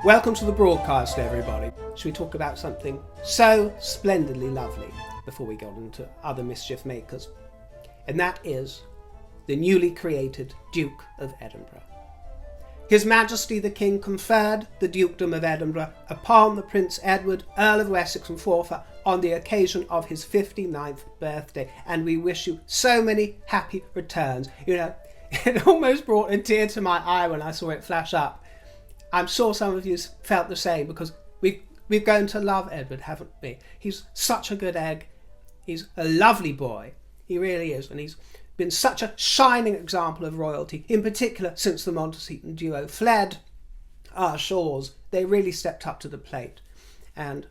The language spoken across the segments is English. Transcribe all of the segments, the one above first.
Welcome to the broadcast, everybody. Shall we talk about something so splendidly lovely before we go on to other mischief makers? And that is the newly created Duke of Edinburgh. His Majesty the King conferred the Dukedom of Edinburgh upon the Prince Edward, Earl of Wessex and Forfar on the occasion of his 59th birthday, and we wish you so many happy returns. You know, it almost brought a tear to my eye when I saw it flash up. I'm sure some of you felt the same, because we've grown to love Edward, haven't we? He's such a good egg. He's a lovely boy. He really is. And he's been such a shining example of royalty, in particular since the Montecito duo fled our shores. They really stepped up to the plate. And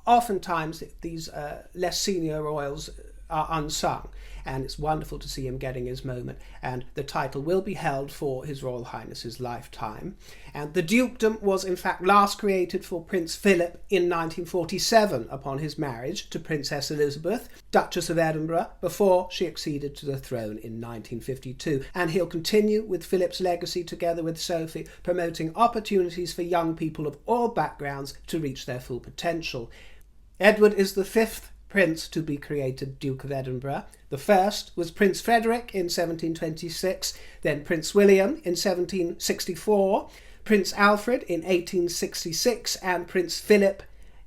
oftentimes these less senior royals are unsung, and it's wonderful to see him getting his moment, and the title will be held for His Royal Highness's lifetime. And the dukedom was in fact last created for Prince Philip in 1947 upon his marriage to Princess Elizabeth, Duchess of Edinburgh, before she acceded to the throne in 1952. And he'll continue with Philip's legacy together with Sophie, promoting opportunities for young people of all backgrounds to reach their full potential. Edward is the fifth prince to be created Duke of Edinburgh. The first was Prince Frederick in 1726, then Prince William in 1764, Prince Alfred in 1866, and Prince Philip,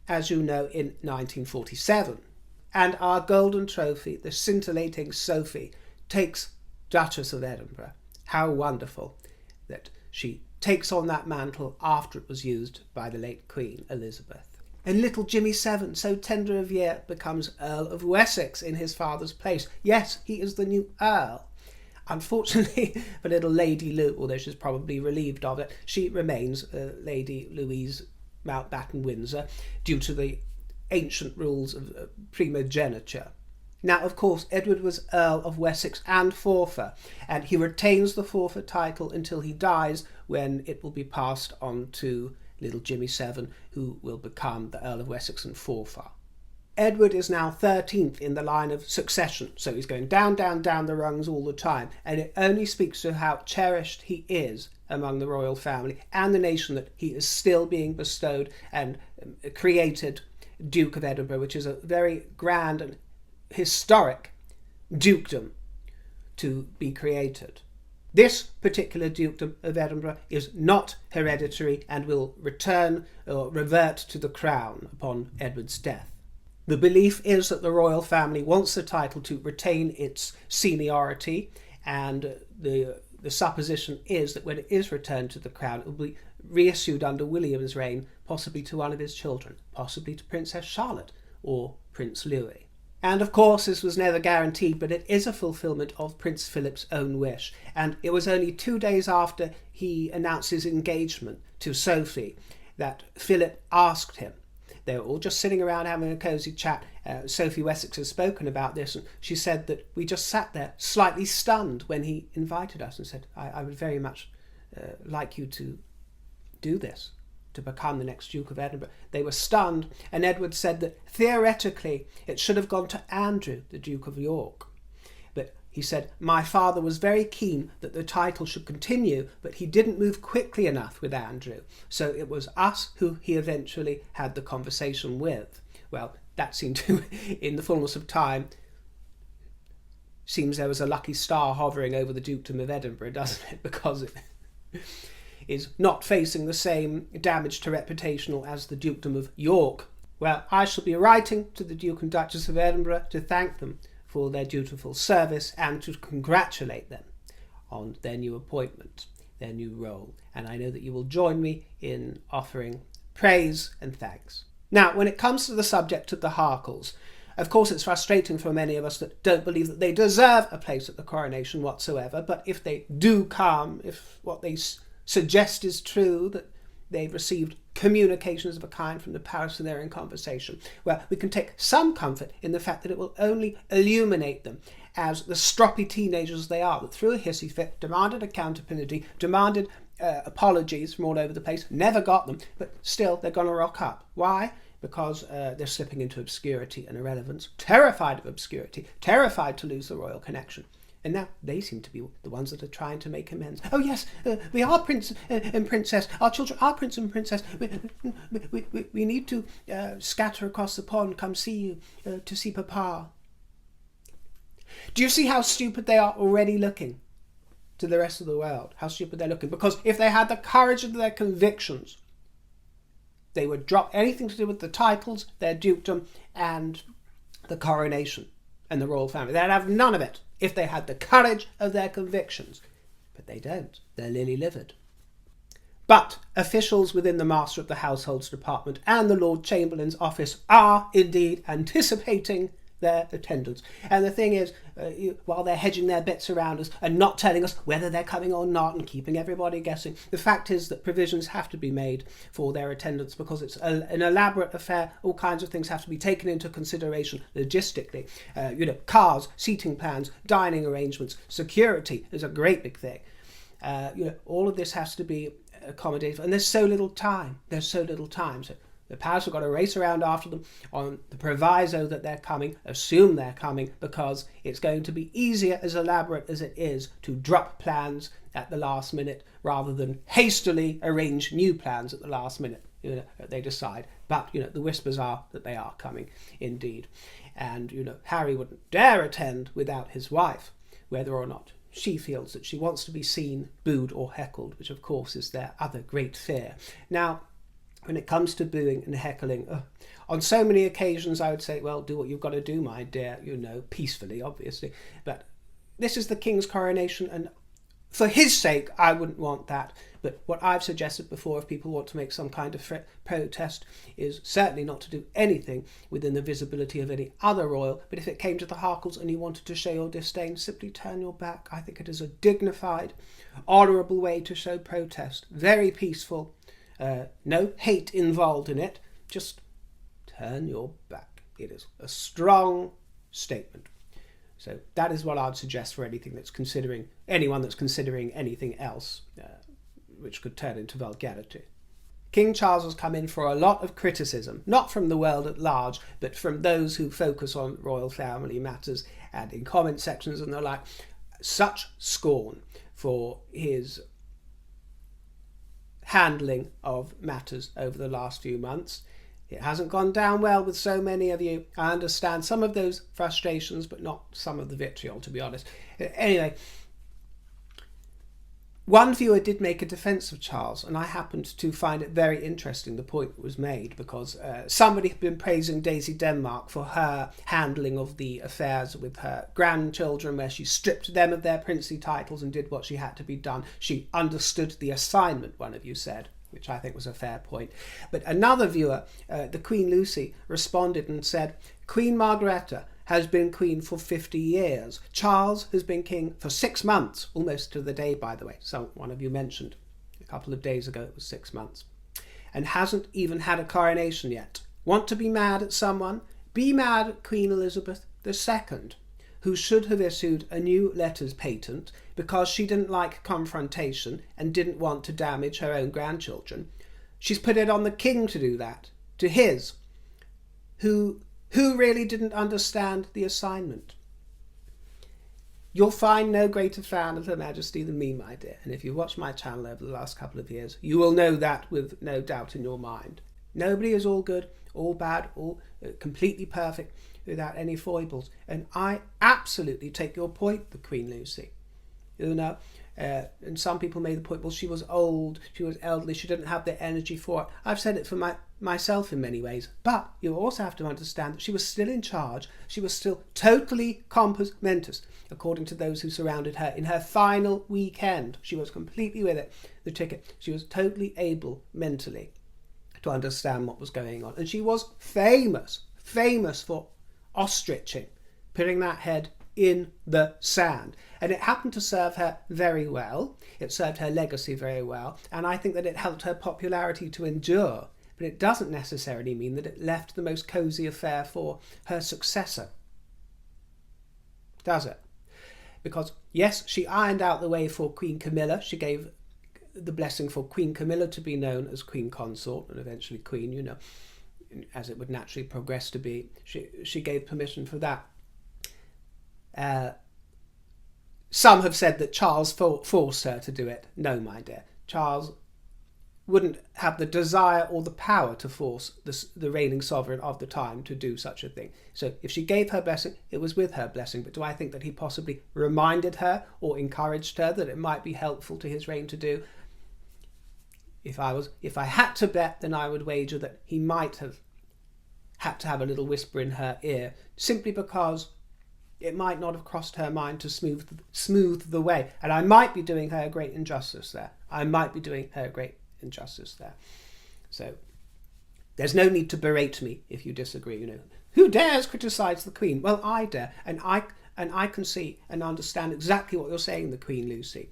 as you know, in 1947. And our golden trophy, the scintillating Sophie, takes Duchess of Edinburgh. How wonderful that she takes on that mantle after it was used by the late Queen Elizabeth. And little Jimmy Seven, so tender of year, becomes Earl of Wessex in his father's place. Yes, he is the new Earl. Unfortunately for little Lady Lou, although she's probably relieved of it, she remains Lady Louise Mountbatten Windsor due to the ancient rules of primogeniture. Now, of course, Edward was Earl of Wessex and Forfar, and he retains the Forfar title until he dies, when it will be passed on to little Jimmy Seven, who will become the Earl of Wessex and Forfar. Edward is now 13th in the line of succession, so he's going down the rungs all the time, and it only speaks to how cherished he is among the royal family and the nation that he is still being bestowed and created Duke of Edinburgh, which is a very grand and historic dukedom to be created. This particular Dukedom of Edinburgh is not hereditary and will return or revert to the crown upon Edward's death. The belief is that the royal family wants the title to retain its seniority, and the supposition is that when it is returned to the crown, it will be reissued under William's reign, possibly to one of his children, possibly to Princess Charlotte or Prince Louis. And of course this was never guaranteed, but it is a fulfilment of Prince Philip's own wish. And it was only 2 days after he announced his engagement to Sophie that Philip asked him. They were all just sitting around having a cosy chat. Sophie Wessex has spoken about this, and she said that we just sat there slightly stunned when he invited us and said, I would very much like you to do this, to become the next Duke of Edinburgh. They were stunned, and Edward said that theoretically it should have gone to Andrew, the Duke of York. But he said, my father was very keen that the title should continue, but he didn't move quickly enough with Andrew. So it was us who he eventually had the conversation with. Well, that seemed to, in the fullness of time, seems there was a lucky star hovering over the Dukedom of Edinburgh, doesn't it? Because it is not facing the same damage to reputational as the Dukedom of York. Well, I shall be writing to the Duke and Duchess of Edinburgh to thank them for their dutiful service and to congratulate them on their new appointment, their new role. And I know that you will join me in offering praise and thanks. Now, when it comes to the subject of the Harkles, of course it's frustrating for many of us that don't believe that they deserve a place at the coronation whatsoever, but if they do come, if what they suggest is true, that they've received communications of a kind from the palace and they're in conversation, well, we can take some comfort in the fact that it will only illuminate them as the stroppy teenagers they are, that threw a hissy fit, demanded accountability, demanded apologies from all over the place, never got them, but still they're going to rock up. Why? Because they're slipping into obscurity and irrelevance, terrified of obscurity, terrified to lose the royal connection. And now they seem to be the ones that are trying to make amends. Oh yes, we are prince and princess. Our children are prince and princess. We need to scatter across the pond. Come see you, to see Papa. Do you see how stupid they are already looking to the rest of the world? How stupid they're looking. Because if they had the courage of their convictions, they would drop anything to do with the titles, their dukedom, and the coronation and the royal family. They'd have none of it if they had the courage of their convictions. But they don't. They're lily-livered. But officials within the Master of the Households Department and the Lord Chamberlain's office are indeed anticipating their attendance. And the thing is, while they're hedging their bets around us and not telling us whether they're coming or not and keeping everybody guessing, the fact is that provisions have to be made for their attendance because it's an elaborate affair. All kinds of things have to be taken into consideration logistically. Cars, seating plans, dining arrangements, security is a great big thing. All of this has to be accommodated, and there's so little time. So the Paris have got to race around after them on the proviso that they're coming, assume they're coming, because it's going to be easier, as elaborate as it is, to drop plans at the last minute rather than hastily arrange new plans at the last minute. They decide. But, the whispers are that they are coming indeed. And, Harry wouldn't dare attend without his wife, whether or not she feels that she wants to be seen, booed or heckled, which of course is their other great fear. Now, when it comes to booing and heckling, on so many occasions I would say, well, do what you've got to do, my dear, peacefully, obviously. But this is the King's coronation, and for his sake, I wouldn't want that. But what I've suggested before, if people want to make some kind of protest, is certainly not to do anything within the visibility of any other royal. But if it came to the Harkles and you wanted to show your disdain, simply turn your back. I think it is a dignified, honourable way to show protest. Very peaceful. No hate involved in it. Just turn your back. It is a strong statement. So that is what I'd suggest for anyone that's considering anything else, which could turn into vulgarity. King Charles has come in for a lot of criticism, not from the world at large, but from those who focus on royal family matters and in comment sections and the like. Such scorn for his handling of matters over the last few months. It hasn't gone down well with so many of you. I understand some of those frustrations, but not some of the vitriol, to be honest. Anyway, one viewer did make a defence of Charles, and I happened to find it very interesting, the point that was made, because somebody had been praising Daisy Denmark for her handling of the affairs with her grandchildren, where she stripped them of their princely titles and did what she had to be done. She understood the assignment, one of you said, which I think was a fair point. But another viewer, the Queen Lucy, responded and said, Queen Margrethe has been queen for 50 years. Charles has been king for 6 months, almost to the day, by the way. So one of you mentioned a couple of days ago it was 6 months. And hasn't even had a coronation yet. Want to be mad at someone? Be mad at Queen Elizabeth II, who should have issued a new letters patent because she didn't like confrontation and didn't want to damage her own grandchildren. She's put it on the king to do that, to his, who really didn't understand the assignment. You'll find no greater fan of Her Majesty than me, my dear, and if you've watched my channel over the last couple of years, you will know that with no doubt in your mind. Nobody is all good, all bad, all completely perfect, without any foibles. And I absolutely take your point, the Queen Lucy. And some people made the point, well, she was old, she was elderly, she didn't have the energy for it. I've said it for myself in many ways, but you also have to understand that she was still in charge. She was still totally compos mentis, according to those who surrounded her. In her final weekend, she was completely with it, the ticket. She was totally able mentally to understand what was going on. And she was famous for ostriching, putting that head in the sand. And it happened to serve her very well. It served her legacy very well. And I think that it helped her popularity to endure. But it doesn't necessarily mean that it left the most cosy affair for her successor. Does it? Because, yes, she ironed out the way for Queen Camilla. She gave the blessing for Queen Camilla to be known as Queen Consort and eventually Queen, as it would naturally progress to be. She gave permission for that. some have said that Charles forced her to do it. No, my dear. Charles wouldn't have the desire or the power to force the reigning sovereign of the time to do such a thing. So if she gave her blessing, it was with her blessing. But do I think that he possibly reminded her or encouraged her that it might be helpful to his reign to do? If I had to bet, then I would wager that he might have had to have a little whisper in her ear, simply because it might not have crossed her mind to smooth the way. And I might be doing her a great injustice there. So there's no need to berate me if you disagree. Who dares criticize the Queen? Well, I dare, and I can see and understand exactly what you're saying, the Queen, Lucy.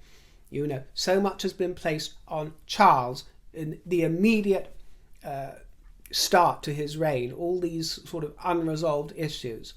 So much has been placed on Charles in the immediate start to his reign, all these sort of unresolved issues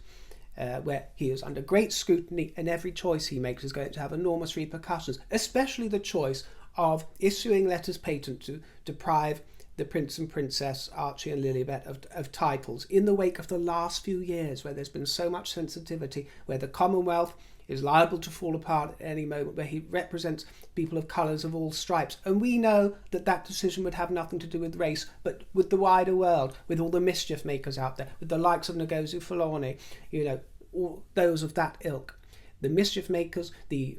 where he is under great scrutiny, and every choice he makes is going to have enormous repercussions, especially the choice of issuing letters patent to deprive the Prince and Princess, Archie and Lilibet, of titles in the wake of the last few years, where there's been so much sensitivity, where the Commonwealth is liable to fall apart at any moment, where he represents people of colours of all stripes. And we know that decision would have nothing to do with race, but with the wider world, with all the mischief makers out there, with the likes of Ngozi Fulani, all those of that ilk. The mischief makers, the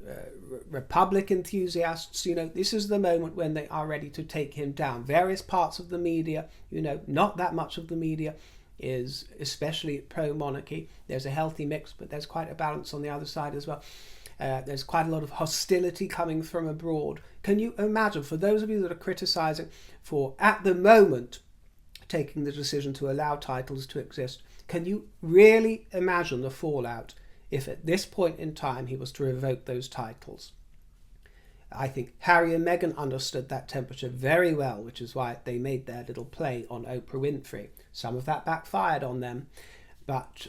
Republic enthusiasts, this is the moment when they are ready to take him down. Various parts of the media, not that much of the media is especially pro-monarchy. There's a healthy mix, but there's quite a balance on the other side as well. There's quite a lot of hostility coming from abroad. Can you imagine, for those of you that are criticising for, at the moment, taking the decision to allow titles to exist, can you really imagine the fallout if at this point in time he was to revoke those titles? I think Harry and Meghan understood that temperature very well, which is why they made their little play on Oprah Winfrey. Some of that backfired on them, but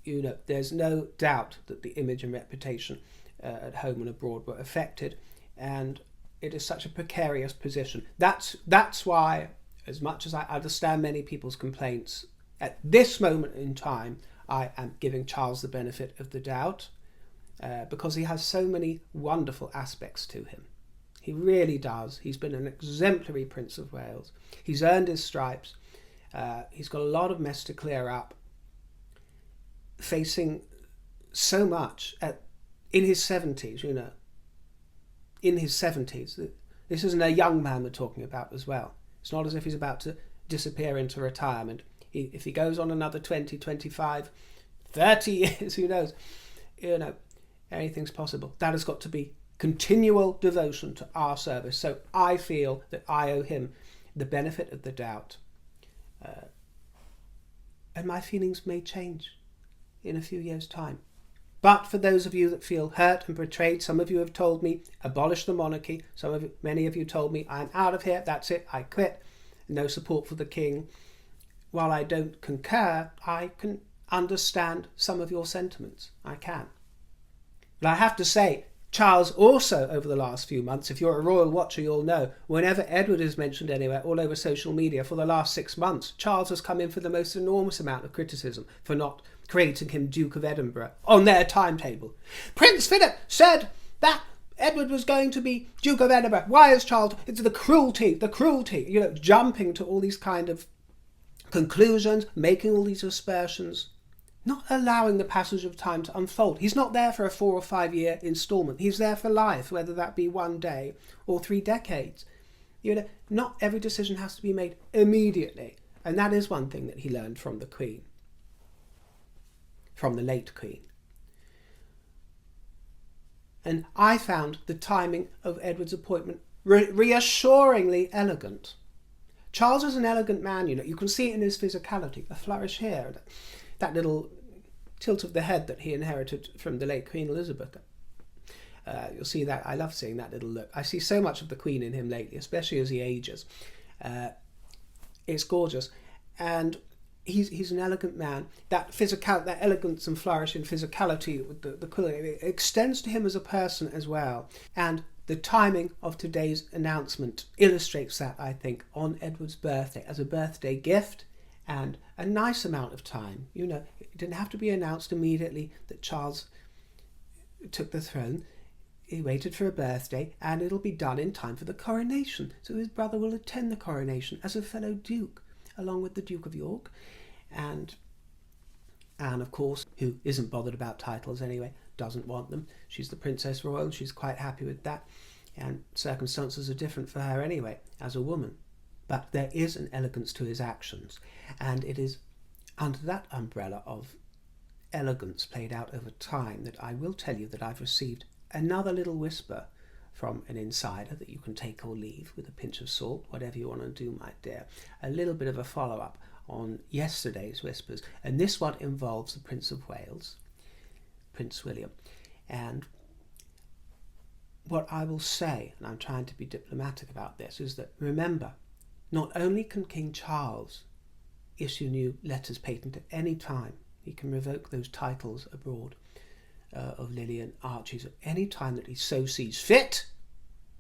there's no doubt that the image and reputation at home and abroad were affected, and it is such a precarious position. That's why, as much as I understand many people's complaints, at this moment in time, I am giving Charles the benefit of the doubt, because he has so many wonderful aspects to him. He really does. He's been an exemplary Prince of Wales. He's earned his stripes. He's got a lot of mess to clear up, facing so much in his 70s, in his 70s. This isn't a young man we're talking about as well. It's not as if he's about to disappear into retirement. If he goes on another 20, 25, 30 years, who knows? Anything's possible. That has got to be continual devotion to our service. So I feel that I owe him the benefit of the doubt. And my feelings may change in a few years' time. But for those of you that feel hurt and betrayed, some of you have told me, abolish the monarchy. Many of you told me, I'm out of here, that's it, I quit. No support for the king. While I don't concur, I can understand some of your sentiments. I can. But I have to say, Charles also, over the last few months, if you're a royal watcher, you'll know, whenever Edward is mentioned anywhere, all over social media, for the last 6 months, Charles has come in for the most enormous amount of criticism for not creating him Duke of Edinburgh on their timetable. Prince Philip said that Edward was going to be Duke of Edinburgh. Why is Charles? It's the cruelty, jumping to all these kind of conclusions, making all these aspersions, not allowing the passage of time to unfold. He's not there for a 4 or 5 year instalment. He's there for life, whether that be 1 day or 3 decades. Not every decision has to be made immediately. And that is one thing that he learned from the Queen, from the late Queen. And I found the timing of Edward's appointment reassuringly elegant. Charles is an elegant man, you can see it in his physicality, a flourish here, that little tilt of the head that he inherited from the late Queen Elizabeth. You'll see that. I love seeing that little look. I see so much of the Queen in him lately, especially as he ages. It's gorgeous. And he's an elegant man. That elegance and flourish in physicality with the quilling, it extends to him as a person as well. And the timing of today's announcement illustrates that, I think, on Edward's birthday, as a birthday gift and a nice amount of time. It didn't have to be announced immediately that Charles took the throne, he waited for a birthday, and it'll be done in time for the coronation. So his brother will attend the coronation as a fellow duke, along with the Duke of York. And Anne, of course, who isn't bothered about titles anyway, doesn't want them. She's the Princess Royal, and she's quite happy with that. And circumstances are different for her anyway, as a woman. But there is an elegance to his actions, and it is under that umbrella of elegance played out over time that I will tell you that I've received another little whisper from an insider that you can take or leave with a pinch of salt, whatever you want to do, my dear. A little bit of a follow-up on yesterday's whispers, and this one involves the Prince of Wales, Prince William. And what I will say, and I'm trying to be diplomatic about this, is that remember, not only can King Charles issue new letters patent at any time, he can revoke those titles abroad of Lily and Archie's at any time that he so sees fit,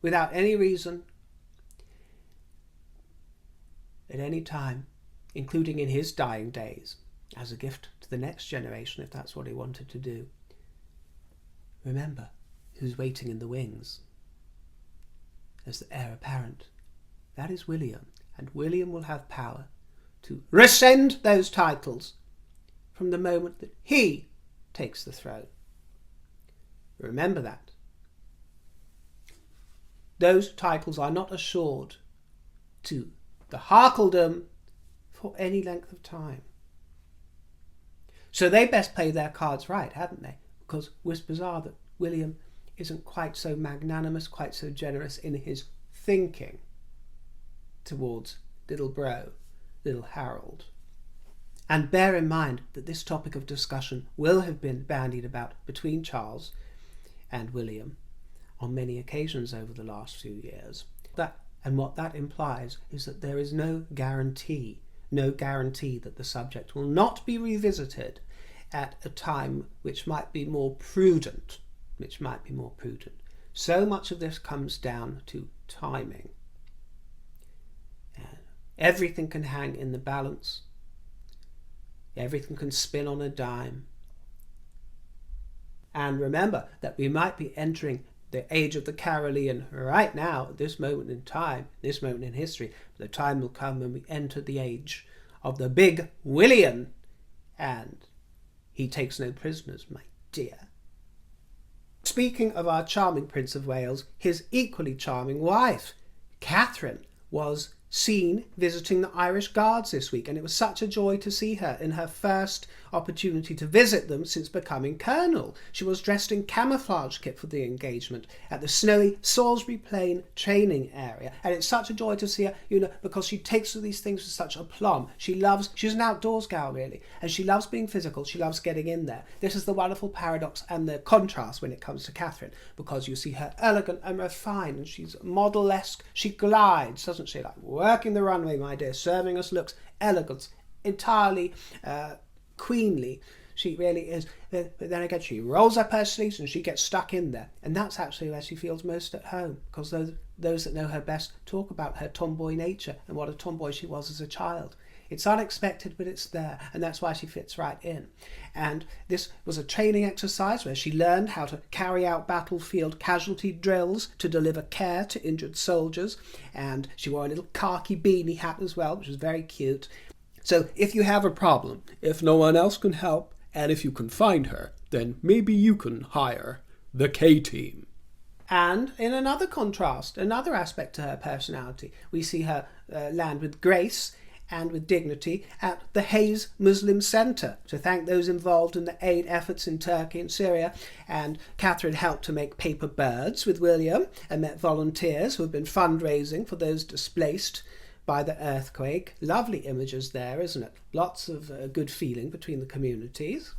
without any reason, at any time, including in his dying days, as a gift to the next generation, if that's what he wanted to do. Remember who's waiting in the wings as the heir apparent. That is William, and William will have power to rescind those titles from the moment that he takes the throne. Remember that. Those titles are not assured to the Harkledom for any length of time. So they best play their cards right, haven't they? Because whispers are that William isn't quite so magnanimous, quite so generous in his thinking towards little bro, little Harold. And bear in mind that this topic of discussion will have been bandied about between Charles and William on many occasions over the last few years. And what that implies is that there is no guarantee that the subject will not be revisited at a time which might be more prudent. So much of this comes down to timing. Everything can hang in the balance. Everything can spin on a dime. And remember that we might be entering the age of the Carolean right now, at this moment in time, this moment in history. But the time will come when we enter the age of the big William, and he takes no prisoners, my dear. Speaking of our charming Prince of Wales, his equally charming wife, Catherine, was seen visiting the Irish Guards this week, and it was such a joy to see her in her first opportunity to visit them since becoming colonel. She was dressed in camouflage kit for the engagement at the snowy Salisbury Plain training area, and it's such a joy to see her, because she takes to these things with such aplomb. She's an outdoors gal, really, and she loves being physical. She loves getting in there. This is the wonderful paradox and the contrast when it comes to Catherine, because you see her elegant and refined, and she's model-esque. She glides, doesn't she, like working the runway, my dear, serving us looks, elegance, entirely queenly. She really is. But then again, she rolls up her sleeves and she gets stuck in there. And that's actually where she feels most at home, because those that know her best talk about her tomboy nature and what a tomboy she was as a child. It's unexpected, but it's there, and that's why she fits right in. And this was a training exercise where she learned how to carry out battlefield casualty drills to deliver care to injured soldiers, and she wore a little khaki beanie hat as well, which was very cute. So if you have a problem, if no one else can help, and if you can find her, then maybe you can hire the K-Team. And in another contrast, another aspect to her personality, we see her land with grace and with dignity at the Hayes Muslim Centre to thank those involved in the aid efforts in Turkey and Syria. And Catherine helped to make paper birds with William and met volunteers who have been fundraising for those displaced by the earthquake. Lovely images there, isn't it? Lots of good feeling between the communities.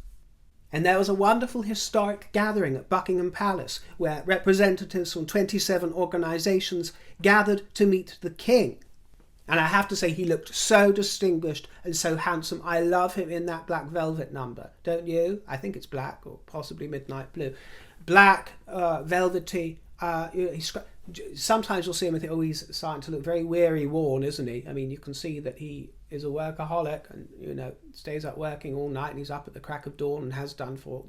And there was a wonderful historic gathering at Buckingham Palace where representatives from 27 organisations gathered to meet the King. And I have to say, he looked so distinguished and so handsome. I love him in that black velvet number, don't you? I think it's black, or possibly midnight blue. Black, velvety. Sometimes you'll see him and think, he's starting to look very weary, worn, isn't he? I mean, you can see that he is a workaholic and, stays up working all night, and he's up at the crack of dawn and has done for,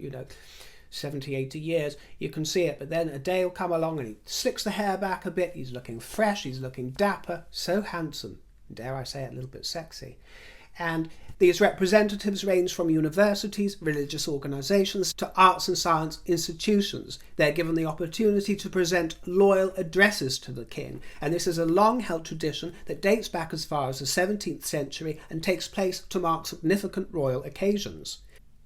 70, 80 years, you can see it. But then a day will come along and he slicks the hair back a bit. He's looking fresh, he's looking dapper, so handsome. Dare I say it, a little bit sexy. And these representatives range from universities, religious organisations, to arts and science institutions. They're given the opportunity to present loyal addresses to the king, and this is a long-held tradition that dates back as far as the 17th century and takes place to mark significant royal occasions.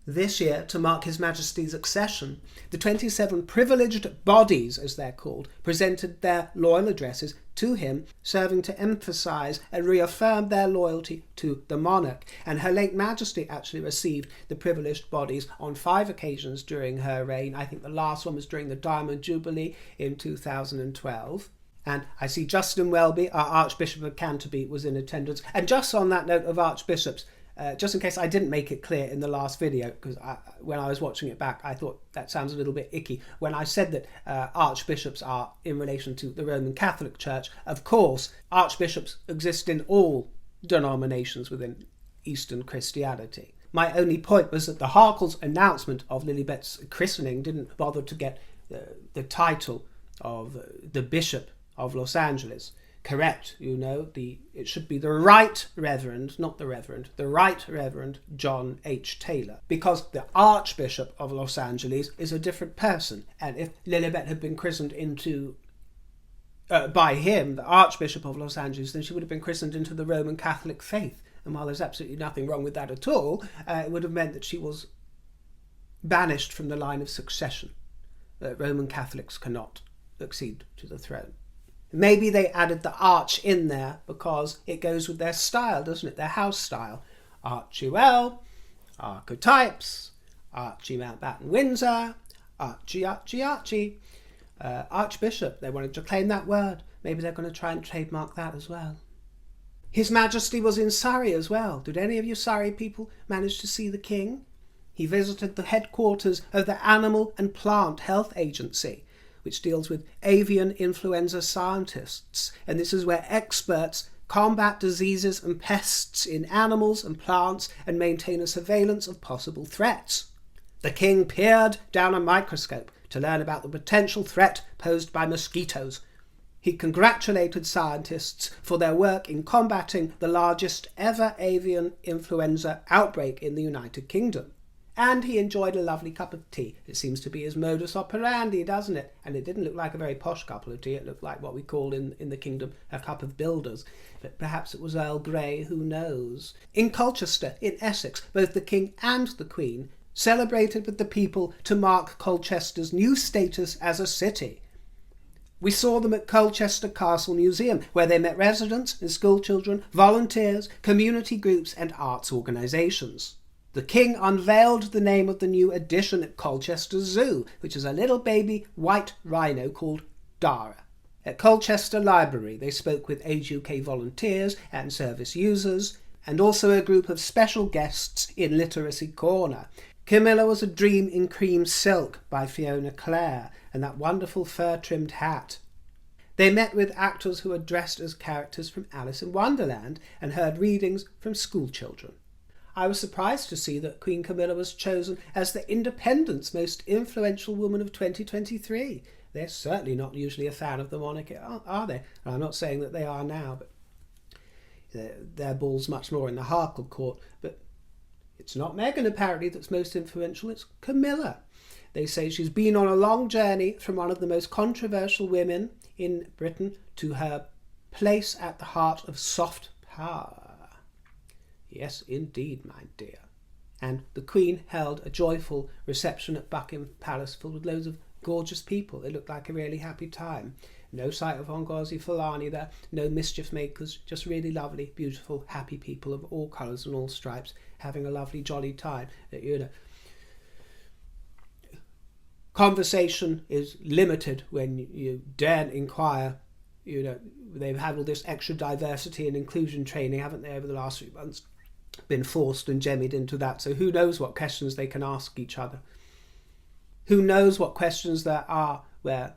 This year, to mark His Majesty's accession, the 27 privileged bodies, as they're called, presented their loyal addresses to him, serving to emphasise and reaffirm their loyalty to the monarch. And Her late Majesty actually received the privileged bodies on 5 occasions during her reign. I think the last one was during the Diamond Jubilee in 2012. And I see Justin Welby, our Archbishop of Canterbury, was in attendance. And just on that note of archbishops, just in case I didn't make it clear in the last video, because when I was watching it back, I thought that sounds a little bit icky. When I said that archbishops are in relation to the Roman Catholic Church, of course, archbishops exist in all denominations within Eastern Christianity. My only point was that the Harkle's announcement of Lilibet's christening didn't bother to get the title of the Bishop of Los Angeles correct. It should be the Right Reverend, not the Reverend, the Right Reverend John H. Taylor, because the Archbishop of Los Angeles is a different person. And if Lilibet had been christened into by him, the Archbishop of Los Angeles, then she would have been christened into the Roman Catholic faith. And while there's absolutely nothing wrong with that at all, it would have meant that she was banished from the line of succession. Roman Catholics cannot accede to the throne. Maybe they added the arch in there because it goes with their style, doesn't it? Their house style. Archie-well, archetypes, Archie Mountbatten Windsor, Archie. Archbishop, they wanted to claim that word. Maybe they're going to try and trademark that as well. His Majesty was in Surrey as well. Did any of you Surrey people manage to see the King? He visited the headquarters of the Animal and Plant Health Agency, which deals with avian influenza scientists, and this is where experts combat diseases and pests in animals and plants and maintain a surveillance of possible threats. The King peered down a microscope to learn about the potential threat posed by mosquitoes. He congratulated scientists for their work in combating the largest ever avian influenza outbreak in the United Kingdom. And he enjoyed a lovely cup of tea. It seems to be his modus operandi, doesn't it? And it didn't look like a very posh cup of tea. It looked like what we call in the kingdom a cup of builders. But perhaps it was Earl Grey, who knows? In Colchester, in Essex, both the King and the Queen celebrated with the people to mark Colchester's new status as a city. We saw them at Colchester Castle Museum, where they met residents and schoolchildren, volunteers, community groups and arts organisations. The King unveiled the name of the new addition at Colchester Zoo, which is a little baby white rhino called Dara. At Colchester Library, they spoke with Age UK volunteers and service users, and also a group of special guests in Literacy Corner. Camilla was a dream in cream silk by Fiona Clare, and that wonderful fur-trimmed hat. They met with actors who were dressed as characters from Alice in Wonderland and heard readings from schoolchildren. I was surprised to see that Queen Camilla was chosen as the Independent's most influential woman of 2023. They're certainly not usually a fan of the monarchy, are they? And I'm not saying that they are now, but their ball's much more in the Harkle court. But it's not Meghan, apparently, that's most influential, it's Camilla. They say she's been on a long journey from one of the most controversial women in Britain to her place at the heart of soft power. Yes, indeed, my dear. And the Queen held a joyful reception at Buckingham Palace filled with loads of gorgeous people. It looked like a really happy time. No sight of Ngozi Fulani there, no mischief makers, just really lovely, beautiful, happy people of all colours and all stripes, having a lovely, jolly time. Conversation is limited when you daren't inquire. They've had all this extra diversity and inclusion training, haven't they, over the last few months? Been forced and jemmied into that, so who knows what questions they can ask each other. Who knows what questions there are where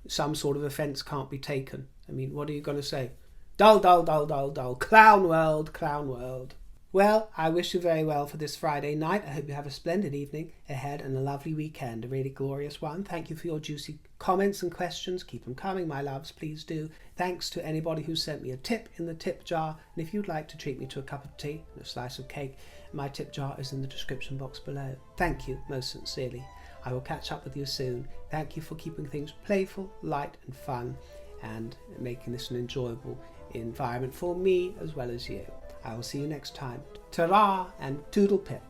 some sort of offence can't be taken. I mean, what are you going to say? Dull, dull, dull, dull, dull. Clown world, clown world. Well, I wish you very well for this Friday night. I hope you have a splendid evening ahead and a lovely weekend, a really glorious one. Thank you for your juicy comments and questions. Keep them coming, my loves, please do. Thanks to anybody who sent me a tip in the tip jar. And if you'd like to treat me to a cup of tea and a slice of cake, my tip jar is in the description box below. Thank you most sincerely. I will catch up with you soon. Thank you for keeping things playful, light and fun, and making this an enjoyable environment for me as well as you. I will see you next time. Ta-ra and toodle pip.